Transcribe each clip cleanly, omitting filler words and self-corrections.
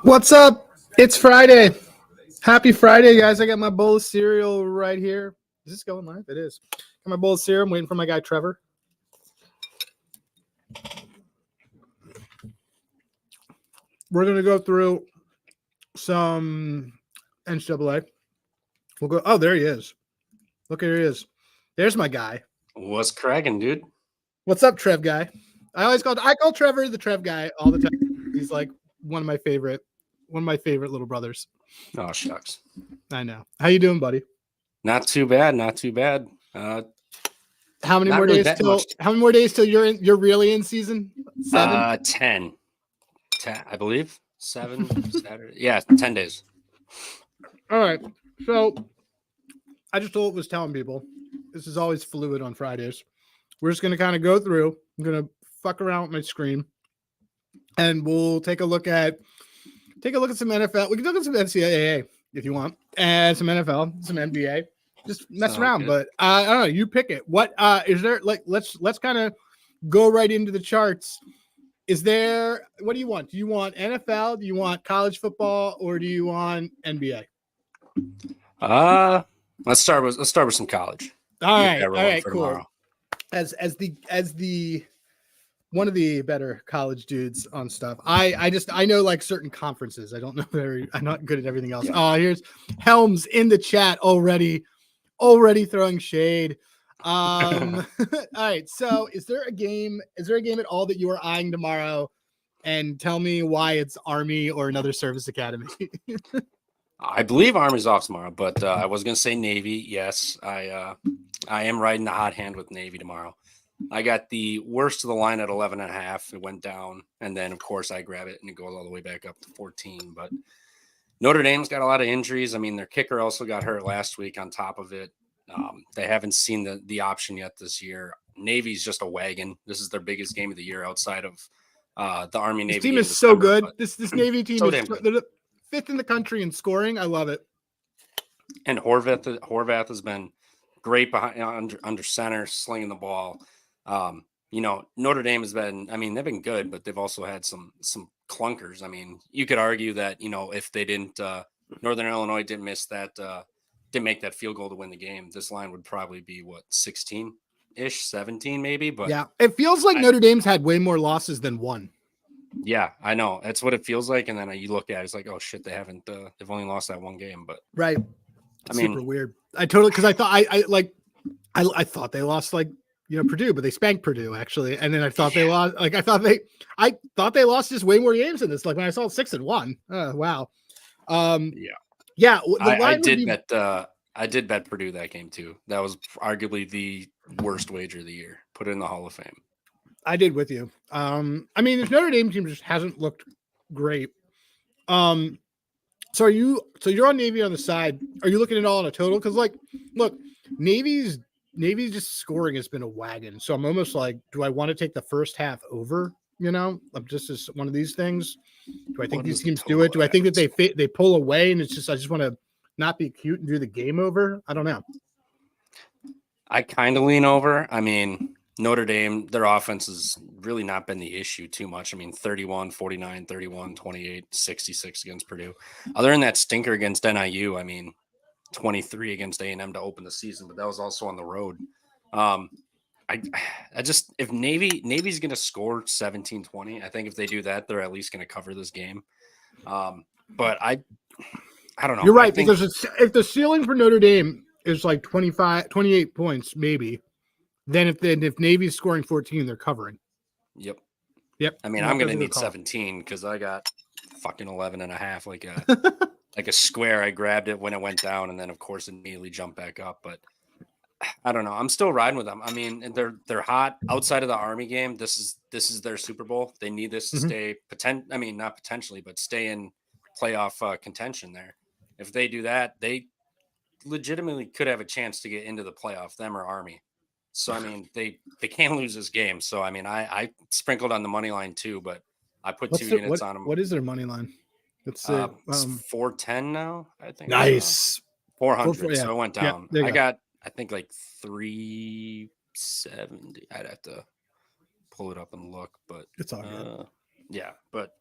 What's up? It's Friday. Happy Friday, guys. I got my bowl of cereal right here. Is this going live? It is. Got my bowl of cereal. I'm waiting for my guy, Trevor. We're going to go through some NCAA. We'll go. Oh, there he is. Look, here he is. There's my guy. What's cracking, dude? What's up, Trev guy? I call Trevor the Trev guy all the time. He's like one of my favorite little brothers. Oh, shucks. I know. How you doing, buddy? Not too bad. Not too bad. How many more days till you're really in season 7? 10, I believe. 7 Saturday. Yeah, 10 days. All right. So I just was telling people this is always fluid on Fridays. We're just gonna kind of go through. I'm gonna fuck around with my screen, and we'll take a look at some NFL. We can look at some NCAA if you want, and some NFL, some NBA. Just mess around, good. But I don't know. You pick it. What is there? Like, let's kind of go right into the charts. Is there? What do you want? Do you want NFL? Do you want college football, or do you want NBA? Let's start with some college. All right, cool. Tomorrow. As the one of the better college dudes on stuff. I know like certain conferences. I don't know I'm not good at everything else. Yeah. Oh, here's Helms in the chat already throwing shade. All right. So is there a game at all that you are eyeing tomorrow? And tell me why it's Army or another service academy. I believe Army's off tomorrow, but I was going to say Navy. Yes, I am riding the hot hand with Navy tomorrow. I got the worst of the line at 11.5. It went down, and then of course I grab it and it goes all the way back up to 14. But Notre Dame's got a lot of injuries. I mean, their kicker also got hurt last week. On top of it, they haven't seen the option yet this year. Navy's just a wagon. This is their biggest game of the year outside of the Army Navy. This team is so good. This Navy team is they're 5th in the country in scoring. I love it. And Horvath has been great behind under center, slinging the ball. Notre Dame has been, I mean, they've been good, but they've also had some clunkers. I mean, you could argue that, if they didn't, Northern Illinois didn't make that field goal to win the game, this line would probably be 16-ish, 17 maybe. But yeah, it feels like Notre Dame's had way more losses than one. Yeah, I know. That's what it feels like. And then you look at it, it's like, oh shit, they've only lost that one game. But right. I mean, super weird. Because I thought I thought they lost Purdue, but they spanked Purdue actually. And then I thought they lost. I thought they lost just way more games than this. Like when I saw 6-1. Wow. Yeah. I did bet Purdue that game too. That was arguably the worst wager of the year. Put it in the Hall of Fame. I did with you. I mean, this Notre Dame team just hasn't looked great. So you're on Navy on the side. Are you looking at all on a total? Because look, Navy's just scoring has been a wagon. So I'm almost like, do I want to take the first half over? I'm just as one of these things. Do I think these teams do it? Do I think that they pull away and it's just I just want to not be cute and do the game over? I don't know. I kind of lean over. I mean, Notre Dame, their offense has really not been the issue too much. I mean, 31, 49, 31, 28, 66 against Purdue. Other than that stinker against NIU, I mean, 23 against A&M to open the season, but that was also on the road. I just, if Navy's going to score 17-20, I think if they do that, they're at least going to cover this game. But I don't know. You're right, because if the ceiling for Notre Dame is like 28 points, maybe, then if Navy's scoring 14, they're covering. Yep. I mean, I'm going to need 17 because I got fucking 11.5, like a square. I grabbed it when it went down, and then of course immediately jumped back up. But I don't know. I'm still riding with them. I mean, they're hot outside of the Army game. This is their Super Bowl. They need this to stay not potentially, but stay in playoff contention there. If they do that, they legitimately could have a chance to get into the playoff, them or Army. So, I mean, they can't lose this game. So, I mean, I sprinkled on the money line too, but I put units on them. What is their money line? It's 410 now, I think. Nice. 400. So it went down. Yeah, I got, I think, like 370. I'd have to pull it up and look, but it's all good. Yeah, but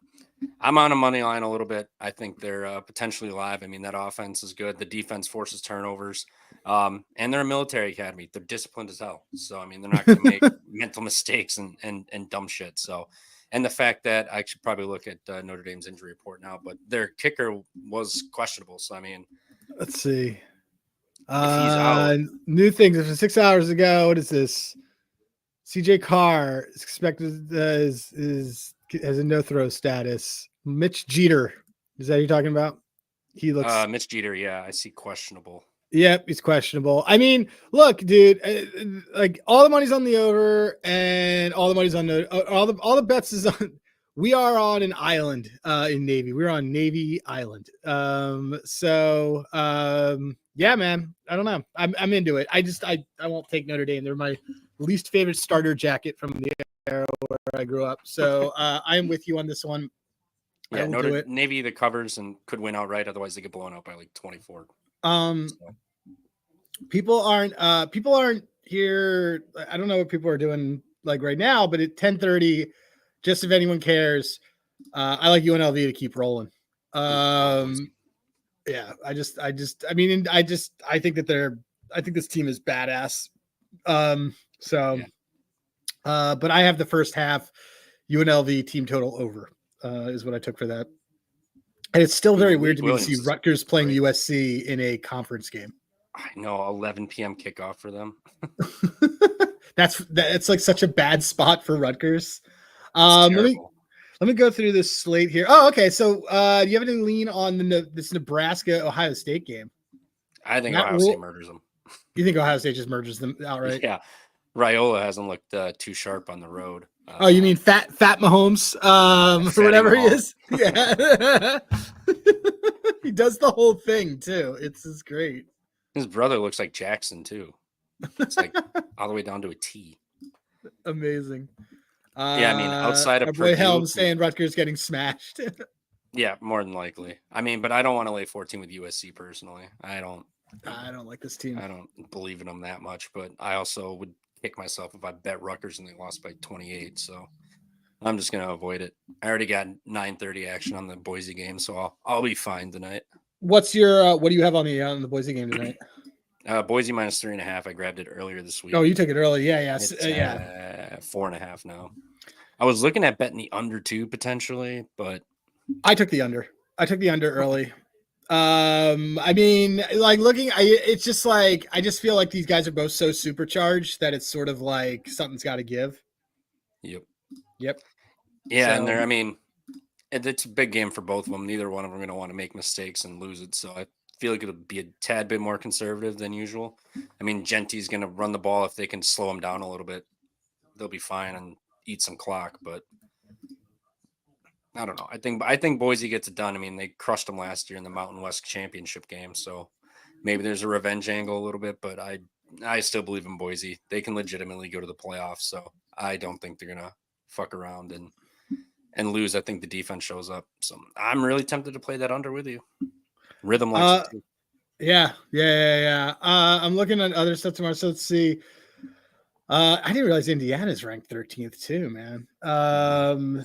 I'm on a money line a little bit. I think they're potentially live. I mean, that offense is good. The defense forces turnovers, and they're a military academy. They're disciplined as hell. So I mean, they're not going to make mental mistakes and dumb shit. So, and the fact that I should probably look at Notre Dame's injury report now, but their kicker was questionable. So I mean, Let's see. if he's out, New things. This was 6 hours ago. What is this? CJ Carr is expected has a no throw status. Mitch Jeter, is that who you're talking about? He looks. Mitch Jeter, yeah, I see questionable. Yep, he's questionable. I mean, look, dude, like all the money's on the over, and all the money's on all the bets is on. We are on an island in Navy. We're on Navy Island. Yeah, man. I don't know. I'm into it. I won't take Notre Dame. They're my least favorite starter jacket from the era where I grew up. So I am with you on this one. Yeah, Navy the covers and could win outright. Otherwise, they get blown out by like 24. People aren't here. I don't know what people are doing like right now, but at 10:30, just if anyone cares, I like UNLV to keep rolling. Yeah, I think that I think this team is badass. But I have the first half UNLV team total over, is what I took for that. And it's still very weird to me to see Rutgers playing USC in a conference game. I know, 11 p.m. kickoff for them. It's like such a bad spot for Rutgers. Let me go through this slate here. Oh, okay. So, do you have any lean on this Nebraska Ohio State game? I think Ohio State murders them. You think Ohio State just murders them outright? Yeah, Raiola hasn't looked too sharp on the road. Oh, you mean Fat Mahomes, or whatever he is? Yeah, he does the whole thing too. It's great. His brother looks like Jackson too. It's like all the way down to a T. Amazing. Yeah, I mean, outside of Purdue, Helms saying Rutgers getting smashed. Yeah, more than likely. I mean, but I don't want to lay 14 with USC personally. I don't like this team. I don't believe in them that much, but I also would kick myself if I bet Rutgers and they lost by 28. So I'm just gonna avoid it. I already got 9:30 action on the Boise game, so I'll be fine tonight. What's your what do you have on the Boise game tonight? Boise minus 3.5. I grabbed it earlier this week. Oh, you took it early. Yeah. It's, 4.5 now. I was looking at betting the under 2 potentially, but I took the under. I took the under early. I mean, like it's just like I just feel like these guys are both so supercharged that it's sort of like something's got to give. Yep. So, Yeah, and I mean, it's a big game for both of them. Neither one of them are going to want to make mistakes and lose it. So I feel like it'll be a tad bit more conservative than usual. I mean, Genty's going to run the ball. If they can slow him down a little bit, they'll be fine and eat some clock. But I don't know. I think Boise gets it done. I mean, they crushed them last year in the Mountain West Championship game. So maybe there's a revenge angle a little bit, but I still believe in Boise. They can legitimately go to the playoffs. So I don't think they're going to fuck around and lose. I think the defense shows up. So I'm really tempted to play that under with you. Rhythm likes it too. Yeah. I'm looking at other stuff tomorrow. So let's see. I didn't realize Indiana's ranked 13th too, man.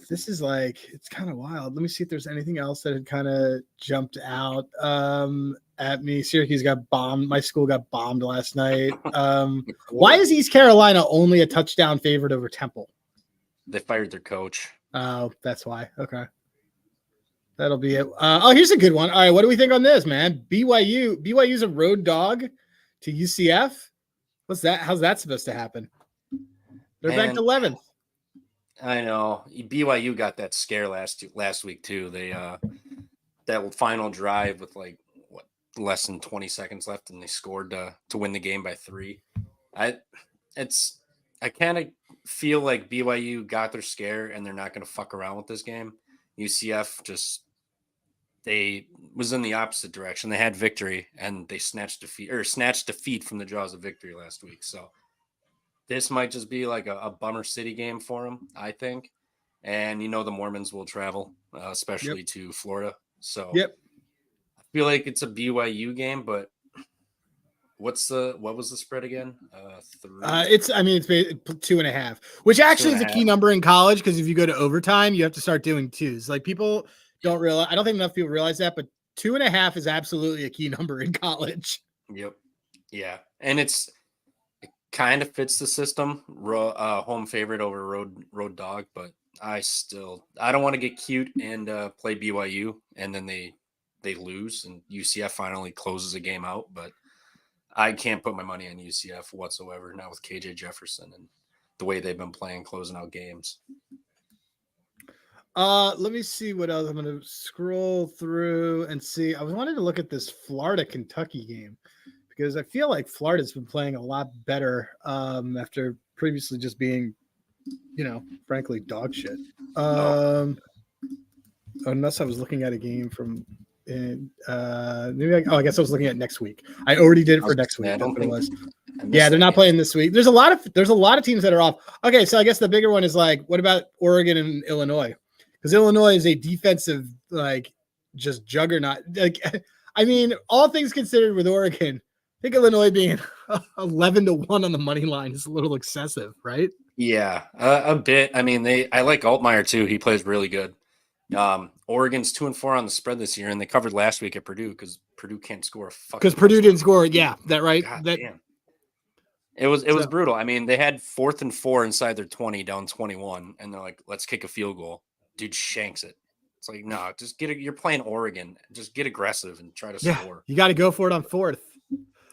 This is like, it's kind of wild. Let me see if there's anything else that had kind of jumped out at me. Syracuse got bombed. My school got bombed last night. Why is East Carolina only a touchdown favorite over Temple? They fired their coach. Oh, that's why. Okay. That'll be it. Here's a good one. All right, what do we think on this, man? BYU's a road dog to UCF. What's that? How's that supposed to happen? They're ranked 11th. I know. BYU got that scare last week too. They that final drive with less than 20 seconds left, and they scored to win the game by 3. I kind of feel like BYU got their scare and they're not going to fuck around with this game. UCF they was in the opposite direction. They had victory and they snatched defeat from the jaws of victory last week. So this might just be like a bummer city game for them, I think. And the Mormons will travel, especially to Florida. So I feel like it's a BYU game, but what was the spread again? 3. It's 2.5, which actually is a key 2.5. number in college because if you go to overtime, you have to start doing twos. Like people don't realize. I don't think enough people realize that, but 2.5 is absolutely a key number in college. Yep. Yeah, and it kind of fits the system. Home favorite over road dog, but I don't want to get cute and play BYU and then they lose and UCF finally closes a game out, but I can't put my money on UCF whatsoever now with KJ Jefferson and the way they've been playing closing out games. Let me see what else. I'm going to scroll through and see. I was wanting to look at this Florida Kentucky game because I feel like Florida's been playing a lot better after previously just being, frankly, dog shit. Unless I was looking at a game from I guess I was looking at next week. I already did it for next week. That's what it was. Yeah, they're not playing this week. There's a lot of teams that are off. Okay, so I guess the bigger one is like, what about Oregon and Illinois? Because Illinois is a defensive, just juggernaut. All things considered with Oregon, I think Illinois being 11-1 on the money line is a little excessive, right? Yeah, a bit. I like Altmaier too. He plays really good. Oregon's 2-4 on the spread this year, and they covered last week at Purdue because Purdue can't score a fucking. Because Purdue didn't score. Yeah, that right. Damn. It was brutal. They had 4th and 4 inside their 20, down 21, and they're like, "Let's kick a field goal." Dude shanks it. It's like, no, just you're playing Oregon. Just get aggressive and try to score. You got to go for it on 4th.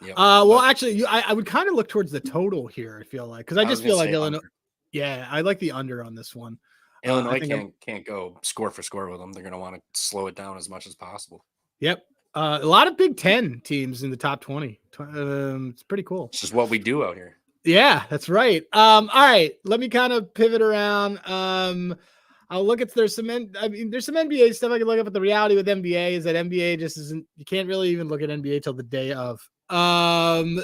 Yep. Actually, I would kind of look towards the total here. I feel like because I just feel like Illinois. Under. Yeah, I like the under on this one. Illinois can't go score for score with them. They're going to want to slow it down as much as possible. Yep. A lot of Big Ten teams in the top 20. It's pretty cool. It's just what we do out here. Yeah, that's right. All right. Let me kind of pivot around. I'll look at there's some NBA stuff I can look up, but the reality with NBA is that NBA just isn't. You can't really even look at NBA till the day of. I'd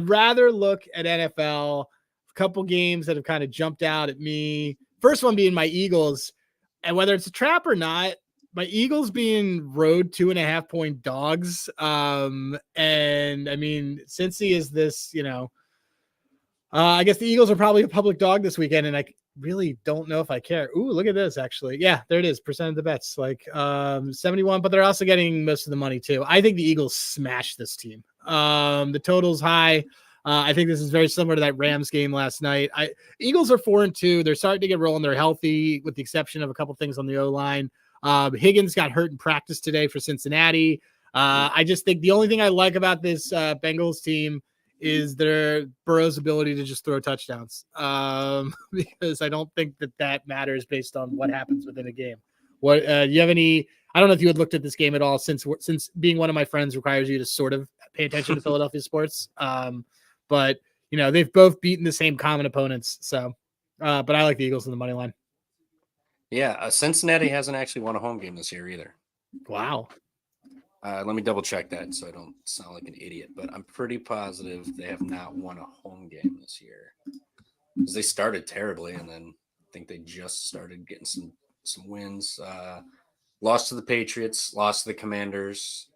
rather look at NFL. A couple games that have kind of jumped out at me. First one being my Eagles, and whether it's a trap or not, my Eagles being road 2.5-point dogs. Cincy is this, I guess the Eagles are probably a public dog this weekend, and I really don't know if I care. Ooh, look at this, actually. Yeah, there it is. Percent of the bets, 71, but they're also getting most of the money too. I think the Eagles smash this team. The total's high. I think this is very similar to that Rams game last night. Eagles are 4-2. They're starting to get rolling. They're healthy with the exception of a couple things on the O-line. Higgins got hurt in practice today for Cincinnati. I just think the only thing I like about this Bengals team is their Burrow's ability to just throw touchdowns. Because I don't think that matters based on what happens within a game. What you have any? I don't know if you had looked at this game at all since being one of my friends requires you to sort of pay attention to Philadelphia sports. But they've both beaten the same common opponents. So, but I like the Eagles in the money line. Yeah, Cincinnati hasn't actually won a home game this year either. Wow. Let me double check that so I don't sound like an idiot, but I'm pretty positive they have not won a home game this year because they started terribly, and then I think they just started getting some wins. Lost to the Patriots, lost to the Commanders,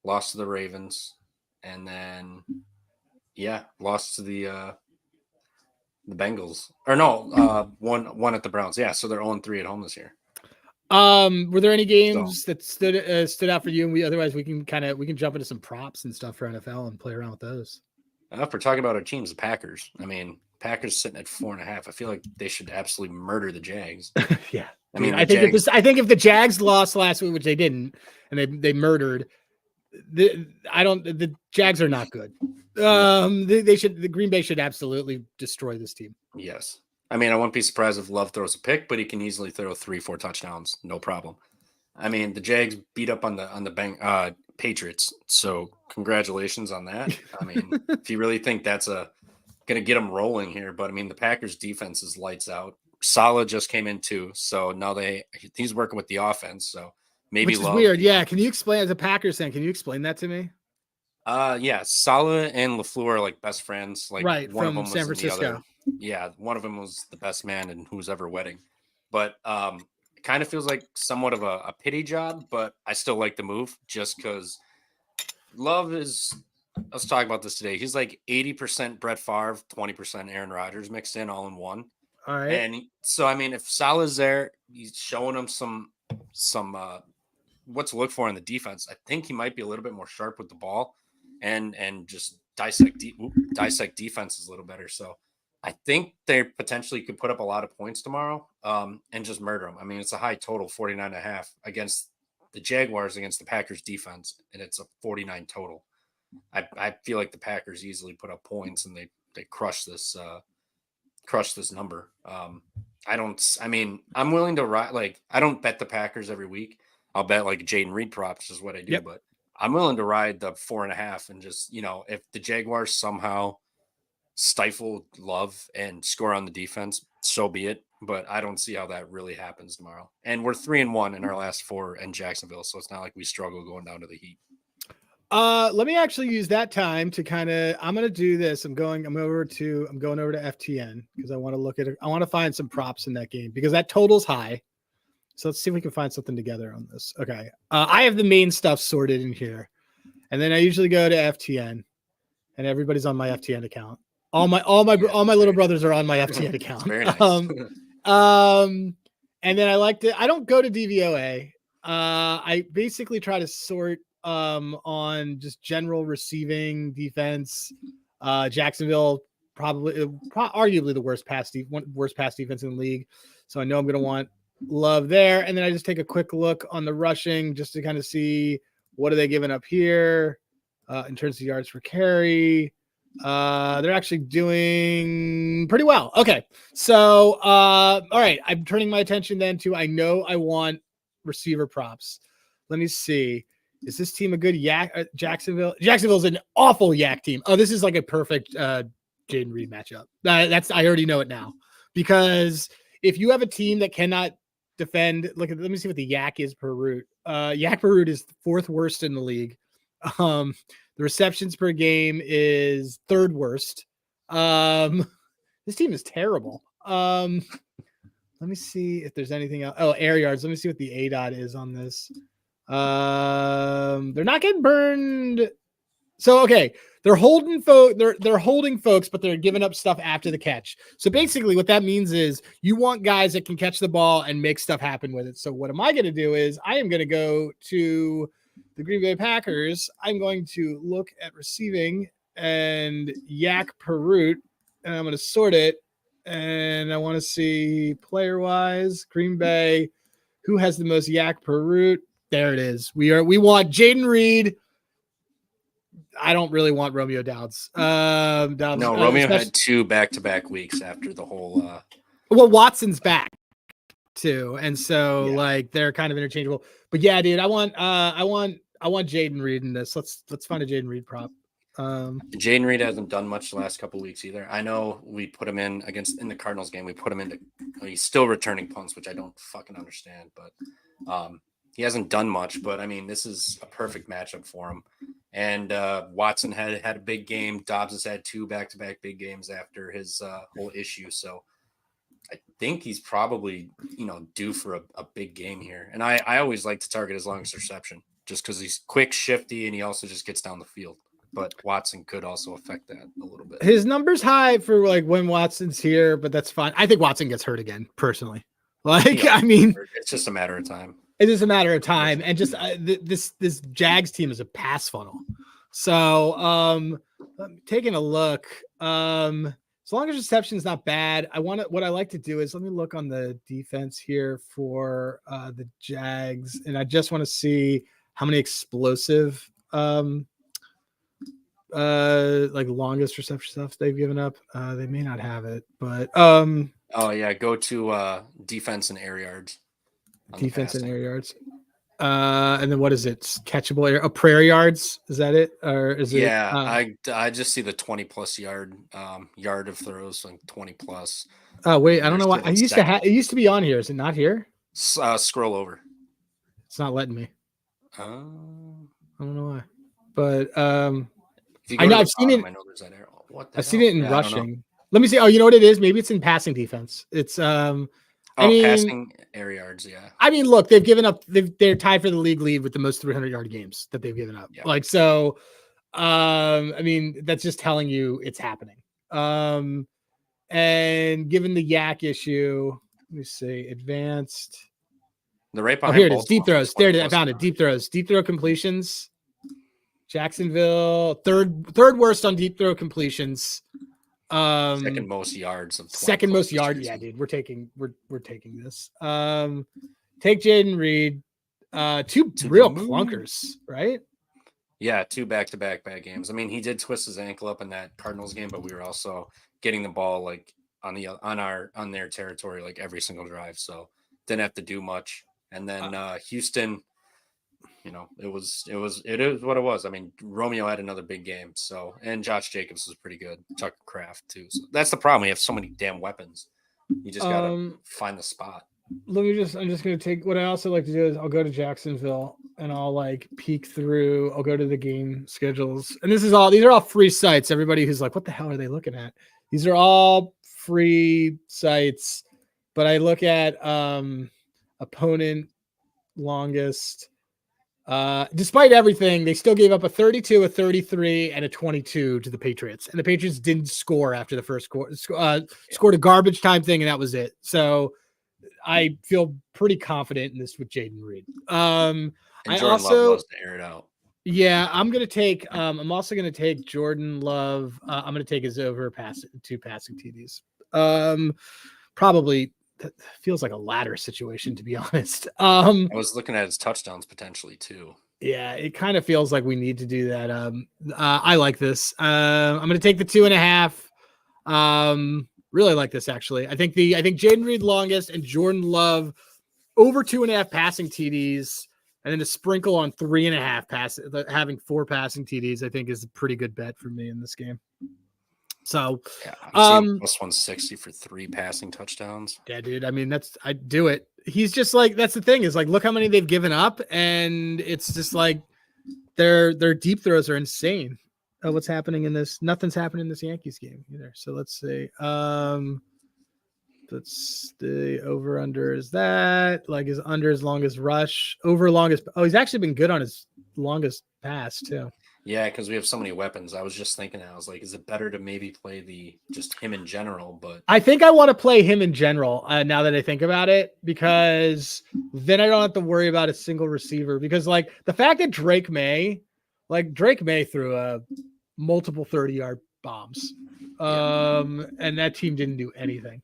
lost to the Ravens, and then lost to the Bengals. Or no, one at the Browns. Yeah, so they're 0-3 at home this year. Were there any games that stood out for you? And we can jump into some props and stuff for NFL and play around with those. If we're talking about our teams, the Packers. Packers sitting at 4.5. I feel like they should absolutely murder the Jags. Yeah. I think if the Jags lost last week, which they didn't, and they murdered, the Jags are not good. The Green Bay should absolutely destroy this team. Yes. I wouldn't be surprised if Love throws a pick, but he can easily throw 3-4 touchdowns. No problem. The Jags beat up on the Patriots. So congratulations on that. If you really think that's going to get them rolling here, but the Packers defense is lights out. Saleh just came in too. So now he's working with the offense. So maybe Which is weird. Yeah. Can you explain, as a Packers fan, can you explain that to me? Yeah. Saleh and LaFleur are like best friends. Right. One from of them was San Francisco. One of them was the best man in whose ever wedding. But it kind of feels like somewhat of a pity job, but I still like the move just because Love is let's talk about this today. He's like 80% Brett Favre, 20% Aaron Rodgers mixed in all in one. All right. And so, I mean, if Salah's there, he's showing him some what to look for in the defense. I think he might be a little bit more sharp with the ball and just dissect defenses a little better. So I think they potentially could put up a lot of points tomorrow and just murder them. I mean, it's a high total, 49.5 against the Jaguars against the Packers defense, and it's a 49 total. I feel like the Packers easily put up points and they crush this number. I'm willing to ride, like, I don't bet the Packers every week. I'll bet like Jaden Reed props is what I do, but I'm willing to ride the 4.5 and just, if the Jaguars somehow stifle Love and score on the defense, so be it. But I don't see how that really happens tomorrow. And we're 3-1 in our last 4 in Jacksonville, so it's not like we struggle going down to the Heat. Let me actually use that time to I'm going to do this. I'm going over to FTN because I want to look at it. I want to find some props in that game because that total's high. So let's see if we can find something together on this. Okay. I have the main stuff sorted in here, and then I usually go to FTN, and everybody's on my FTN account. All my little brothers are on my FTN account. Very nice. And then I don't go to DVOA. I basically try to sort on just general receiving defense. Jacksonville arguably the worst pass defense in the league. So I know I'm going to want Love there. And then I just take a quick look on the rushing just to kind of see what are they giving up here in terms of yards per carry. They're actually doing pretty well. Okay. So, all right. I'm turning my attention then to, I know I want receiver props. Let me see. Is this team a good yak? Jacksonville? Jacksonville's an awful yak team. Oh, this is like a perfect Jaden Reed matchup. I already know it now because if you have a team that cannot defend, let me see what the yak is per route. Yak per route is 4th worst in the league. The receptions per game is 3rd worst. This team is terrible. Let me see if there's anything else. Oh, air yards. Let me see what the ADOT is on this. They're not getting burned. So, okay. They're holding folks, but they're giving up stuff after the catch. So basically what that means is you want guys that can catch the ball and make stuff happen with it. So what am I going to do is I am going to go to the Green Bay Packers. I'm going to look at receiving and yak per route, and I'm going to sort it. And I want to see player wise, Green Bay, who has the most yak per route. There it is. We want Jaden Reed. I don't really want Romeo Dowds. No, Romeo had 2 back-to-back weeks after the whole. Well, Watson's back too, and so like they're kind of interchangeable. But yeah, dude, I want Jaden Reed in this. Let's find a Jaden Reed prop. Jaden Reed hasn't done much the last couple of weeks either. I know we put him in the Cardinals game. We put him into. He's still returning punts, which I don't fucking understand, but he hasn't done much. But I mean, this is a perfect matchup for him. And Watson had a big game. Dobbs has had 2 back-to-back big games after his whole issue. So I think he's probably, due for a big game here. And I always like to target his longest reception just because he's quick, shifty, and he also just gets down the field. But Watson could also affect that a little bit. His number's high for like when Watson's here, but that's fine. I think Watson gets hurt again, personally. I mean, it's just a matter of time. It is a matter of time, and just this Jags team is a pass funnel. So, taking a look, as long as reception is not bad, what I like to do is let me look on the defense here for the Jags, and I just want to see how many explosive, like longest reception stuff they've given up. They may not have it, but oh yeah, go to defense and air yards. Defense and air yards. And then what is it? Catchable air? Oh, prayer yards? Is that it? Or is it? Yeah, I just see the 20+ yard of throws, like 20+. Oh wait, I don't know why. It used to be on here. Is it not here? Scroll over. It's not letting me. I don't know why, but I know I've seen it. I know there's that arrow. I've seen it in rushing. Let me see. Oh, you know what it is? Maybe it's in passing defense. It's passing air yards, yeah. I mean, look, they've given up. They're tied for the league lead with the most 300-yard games that they've given up. Yeah. Like, so I mean, that's just telling you it's happening. And given the yak issue, let me see, advanced. The right Oh, behind here it is. Deep Baltimore, throws. There it is. I 20+ found it. yards. Deep throws. Deep throw completions. Jacksonville, third worst on deep throw completions. Second most yards of 20 Second plus most this yards. season. Yeah, dude. We're taking this. Take Jaden Reed. Two To real the moon. clunkers, right? Yeah, 2 back-to-back bad games. I mean, he did twist his ankle up in that Cardinals game, but we were also getting the ball like on their territory like every single drive, so didn't have to do much. And then Houston, you know, it is what it was. I mean, Romeo had another big game, so, and Josh Jacobs was pretty good. Chuck Kraft too. So that's the problem. We have so many damn weapons. You just gotta find the spot. I'm just gonna take what I also like to do is I'll go to Jacksonville and I'll like peek through. I'll go to the game schedules, and these are all free sites. Everybody who's like, what the hell are they looking at? These are all free sites, but I look at opponent longest. Despite everything, they still gave up a 32, a 33, and a 22 to the Patriots, and the Patriots didn't score after the first quarter. Scored a garbage time thing, and that was it. So I feel pretty confident in this with Jaden Reed. And I Jordan also Love loves to air it out. Yeah, I'm gonna take. I'm also gonna take Jordan Love. I'm gonna take his over two passing TDs. Probably that feels like a ladder situation, to be honest. I was looking at his touchdowns potentially too. Yeah, it kind of feels like we need to do that. I like this. I'm gonna take the 2.5. Really like this actually. I think Jaden Reed longest and Jordan Love over 2.5 passing TDs, and then a sprinkle on 3.5 having 4 passing TDs, I think is a pretty good bet for me in this game. So yeah, I'm seeing plus 160 for 3 passing touchdowns. Yeah, dude. I mean, I do it. He's just like, that's the thing is like, look how many they've given up, and it's just like their deep throws are insane. What's happening in this? Nothing's happening in this Yankees game either. So let's see. That's the over under is that like his under as long as rush over longest. Oh, he's actually been good on his longest pass too. Yeah, because we have so many weapons. I was just thinking that. I was like, is it better to maybe play just him in general? But I think I want to play him in general now that I think about it, because then I don't have to worry about a single receiver. Because like the fact that Drake May threw a multiple 30-yard bombs, and that team didn't do anything.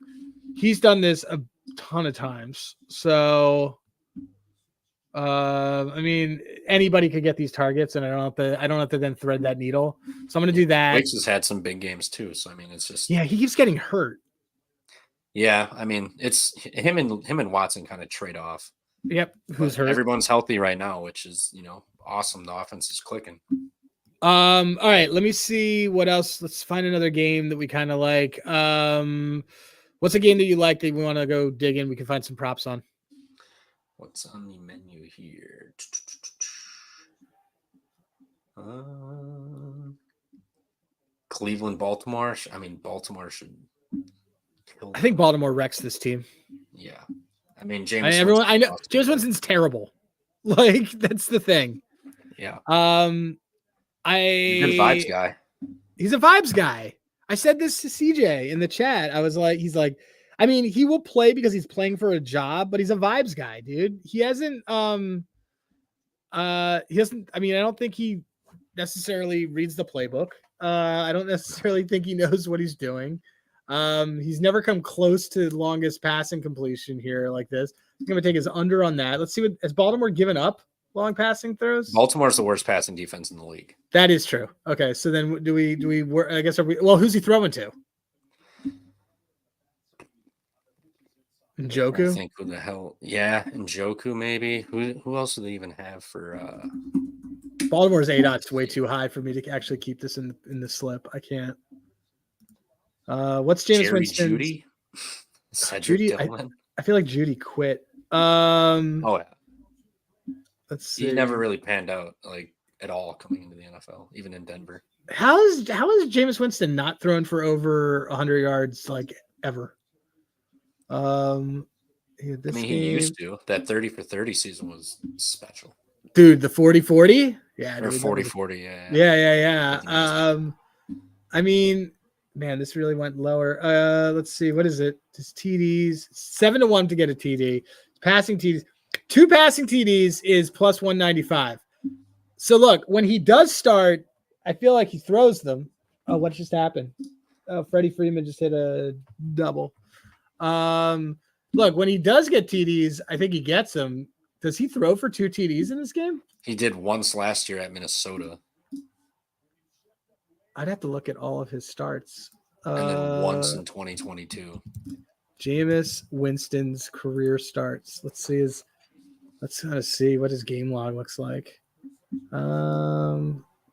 He's done this a ton of times. So, I mean, anybody could get these targets, and I don't have to then thread that needle. So I'm going to do that. Wakes has had some big games too. So I mean, it's just he keeps getting hurt. Yeah, I mean, it's him and Watson kind of trade off. Yep, who's hurt? Everyone's healthy right now, which is awesome. The offense is clicking. All right, let me see what else. Let's find another game that we kind of like. What's a game that you like that we want to go dig in? We can find some props on. What's on the menu here? Cleveland, Baltimore. I mean, Baltimore should kill them. I think Baltimore wrecks this team. Yeah. I mean, James Winston's terrible. Like, that's the thing. Yeah. He's a vibes guy. He's a vibes guy. I said this to CJ in the chat. I was like, he's like, I mean, he will play because he's playing for a job, but he's a vibes guy, dude. He hasn't, I mean, I don't think he necessarily reads the playbook. I don't necessarily think he knows what he's doing. He's never come close to longest passing completion here like this. I'm going to take his under on that. Let's see has Baltimore given up long passing throws? Baltimore's the worst passing defense in the league. That is true. Okay. So then do we, I guess, who's he throwing to? Njoku? I think who the hell? Yeah, Njoku maybe. Who else do they even have for? Baltimore's ADOT's way too high for me to actually keep this in the slip. I can't. What's James Winston? Judy? Judy. I feel like Judy quit. Oh yeah. Let's see. He never really panned out like at all coming into the NFL, even in Denver. How is Jameis Winston not thrown for over 100 yards like ever? He used to. That 30 for 30 season was special. Dude, the 40-40? Yeah, Or dude, 40-40. Yeah. yeah. I think he's- I mean, man, this really went lower. Let's see, what is it? Just TDs 7-1 to get a TD. Passing TDs, 2 passing TDs is plus 195. So look, when he does start, I feel like he throws them. Oh, what just happened? Oh, Freddie Freeman just hit a double. Look, when he does get TDs, I think he gets them. Does he throw for 2 TDs in this game? He did once last year at Minnesota. I'd have to look at all of his starts. And then once in 2022. Jameis Winston's career starts. Let's kind of see what his game log looks like.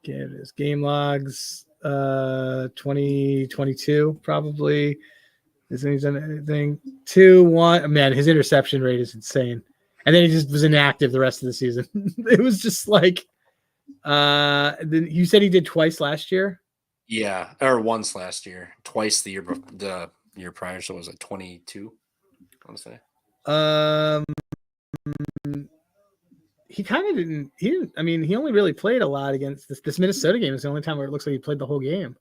Get his game logs. 2022 probably. Isn't he done anything? 2-1. Man, his interception rate is insane. And then he just was inactive the rest of the season. It was just like then you said he did twice last year? Yeah, or once last year. Twice the year prior, so was it 22? I want to say. He kind of didn't. He didn't. I mean, he only really played a lot against this Minnesota game. Is the only time where it looks like he played the whole game.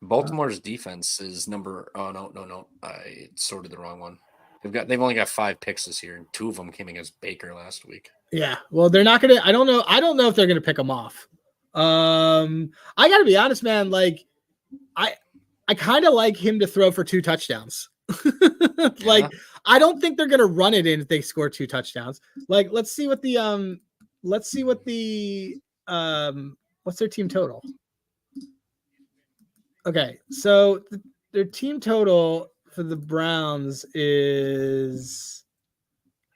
Baltimore's defense is number. Oh no! I sorted the wrong one. They've only got 5 picks this year, and 2 of them came against Baker last week. Yeah, well, they're not gonna. I don't know if they're gonna pick him off. I gotta be honest, man. Like, I kind of like him to throw for 2 touchdowns. Like, I don't think they're gonna run it in if they score 2 touchdowns. Like, let's see what the what's their team total? Okay, so their team total for the Browns is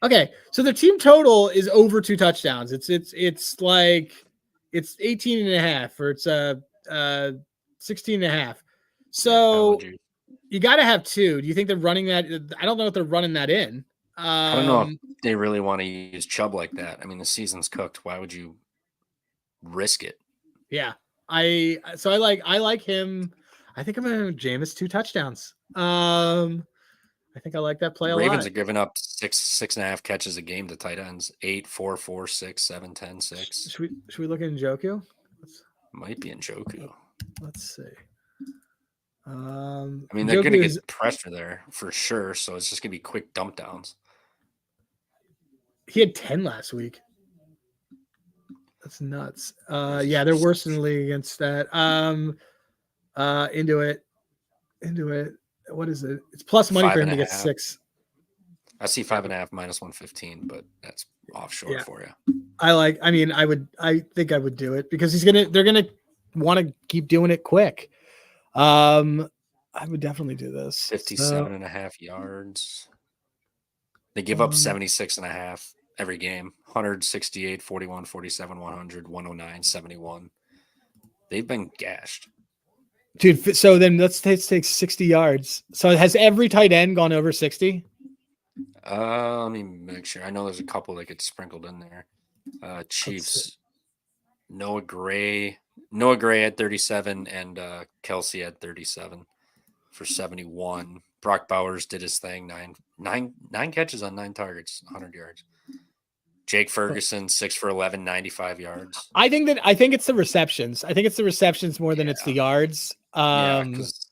okay. So their team total is over 2 touchdowns. It's like it's 18.5 or it's 16.5. So you got to have 2. Do you think they're running that? I don't know if they're running that in. I don't know if they really want to use Chubb like that. I mean, the season's cooked. Why would you risk it? Yeah. I like him. I think I'm gonna Jameis 2 touchdowns. I think I like that play a lot. Ravens are giving up 6.5 catches a game to tight ends. 8, 4, 4, 6, 7, 10, 6. Should we look at Njoku? Might be Njoku. Let's see. I mean, they're Njoku going to get pressure there for sure, so it's just going to be quick dump downs. He had 10 last week. That's nuts. Yeah, they're worse in the league against that. Into it. What is it? It's plus money for him to get 6. I see 5.5 minus 115, but that's offshore for you. I think I would do it because they're gonna want to keep doing it quick. I would definitely do this. 57.5 yards. They give up 76.5 every game. 168, 41, 47, 100, 109, 71. They've been gashed. Dude, so then let's take 60 yards. So has every tight end gone over 60? Let me make sure. I know there's a couple that get sprinkled in there. Chiefs, Noah Gray at 37 and Kelsey at 37 for 71. Brock Bowers did his thing. Nine catches on 9 targets, 100 yards. Jake Ferguson, 6 for 11, 95 yards. I think it's the receptions. I think it's the receptions more than it's the yards. Because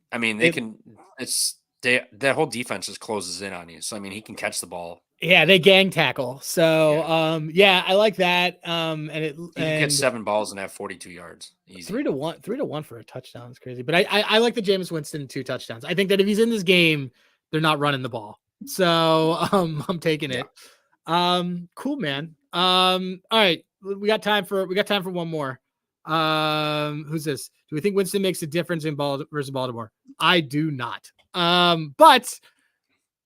I mean that whole defense just closes in on you. So I mean he can catch the ball. Yeah, they gang tackle. So I like that. And he can get 7 balls and have 42 yards. Easy. 3-1 for a touchdown is crazy. But I like the Jameis Winston 2 touchdowns. I think that if he's in this game, they're not running the ball. So I'm taking it. Cool, man. All right. We got time for one more. Who's this? Do we think Winston makes a difference in versus Baltimore? I do not. But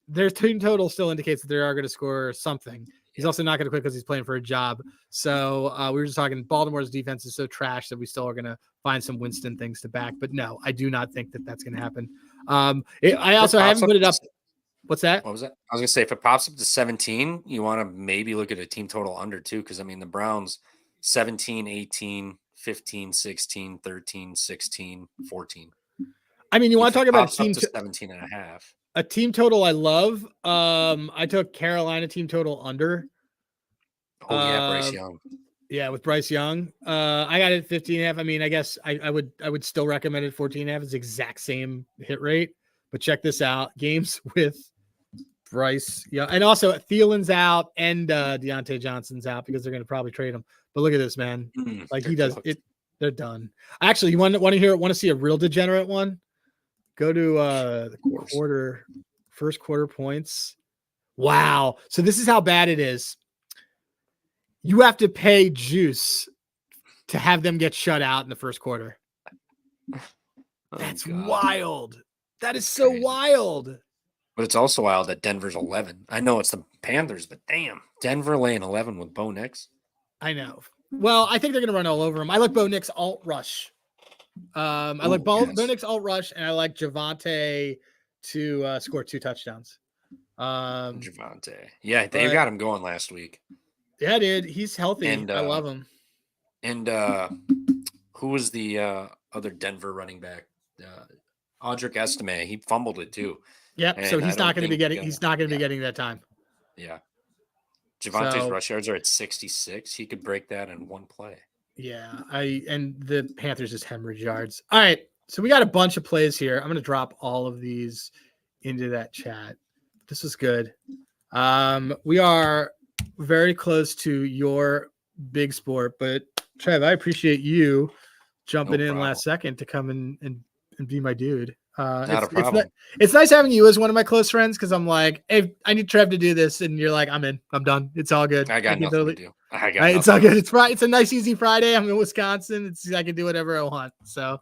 their team total still indicates that they are going to score something. He's also not going to quit because he's playing for a job. So we were just talking Baltimore's defense is so trash that we still are going to find some Winston things to back. But no, I do not think that that's going to happen. I also haven't put it up. What's that? What was that? I was going to say, if it pops up to 17, you want to maybe look at a team total under 2. Because, I mean, the Browns, 17, 18, 15, 16, 13, 16, 14. I mean, you want to talk about a team to 17.5. A team total I love. I took Carolina team total under. Oh, yeah, Bryce Young. Yeah, with Bryce Young. I got it at 15.5. I mean, I guess I would still recommend it 14.5. It's the exact same hit rate. But check this out. Games with Bryce. Yeah. And also Thielen's out and Deontay Johnson's out because they're going to probably trade him. But look at this, man. Like he does it. They're done. Actually, you want to see a real degenerate one? Go to the first quarter points. Wow. So this is how bad it is. You have to pay juice to have them get shut out in the first quarter. That's wild. That is so wild. But it's also wild that Denver's 11. I know it's the Panthers, but damn, Denver laying 11 with Bo Nix. I know. Well, I think they're going to run all over him. I like Bo Nix alt rush. I like Bo Nix alt rush, and I like Javonte to score 2 touchdowns. Javonte. Yeah, they got him going last week. Yeah, dude. He's healthy. And, I love him. And who was the other Denver running back? Audric Estime. He fumbled it too. Yep. And so he's not going to be getting. He's not going to be getting that time. Yeah. Javonte's rush yards are at 66. He could break that in one play. Yeah. And the Panthers just hemorrhage yards. All right. So we got a bunch of plays here. I'm going to drop all of these into that chat. This is good. We are very close to your big sport, but Trev, I appreciate you jumping in last second to come and be my dude. Not a problem. It's nice having you as one of my close friends because I'm like, hey, I need Trev to do this, and you're like, I'm in, I'm done. It's all good. I got nothing to do. It's all good. It's a nice, easy Friday. I'm in Wisconsin. I can do whatever I want. So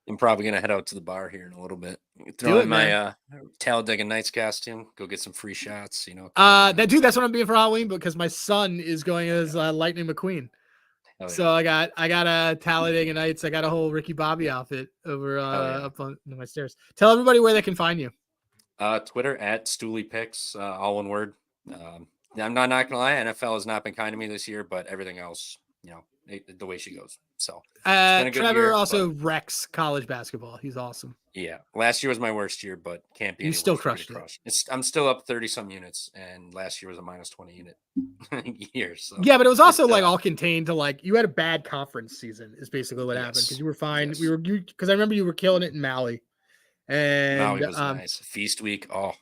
I'm probably gonna head out to the bar here in a little bit. Throw in my Talladega Nights costume. Go get some free shots. You know. That's what I'm being for Halloween because my son is going as Lightning McQueen. Oh, yeah. So I got a Talladega Nights. I got a whole Ricky Bobby outfit over up on my stairs. Tell everybody where they can find you. Twitter at StooleyPicks, all one word. I'm not gonna lie, NFL has not been kind to me this year, but everything else, the way she goes. So Trevor also wrecks college basketball. He's awesome. Yeah, last year was my worst year, but can't be. You still crushed it. I'm still up 30 some units, and last year was a minus 20 unit year. So yeah, but it was also all contained to you had a bad conference season. Is basically what happened because you were fine. Yes. Because I remember you were killing it in Maui. And Maui was nice. Feast week. Oh,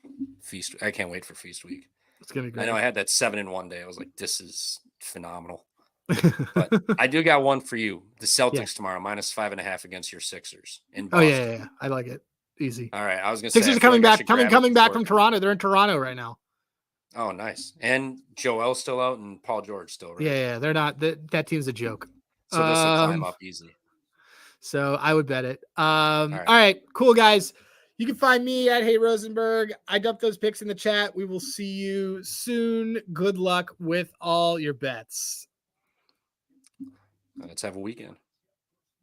feast! I can't wait for feast week. It's gonna be great. I know I had that 7-in-1 day. I was like, this is phenomenal. But I do got one for you. The Celtics tomorrow, minus 5.5 against your Sixers in Boston. Yeah. I like it. Easy. All right. I was gonna say Sixers are coming back from Toronto. They're in Toronto right now. Oh, nice. And Joel's still out and Paul George still, right? Yeah, they're not. That team's a joke. So this will climb up easily. So I would bet it. All right, cool guys. You can find me at Hey Rosenberg. I dumped those picks in the chat. We will see you soon. Good luck with all your bets. Let's have a weekend.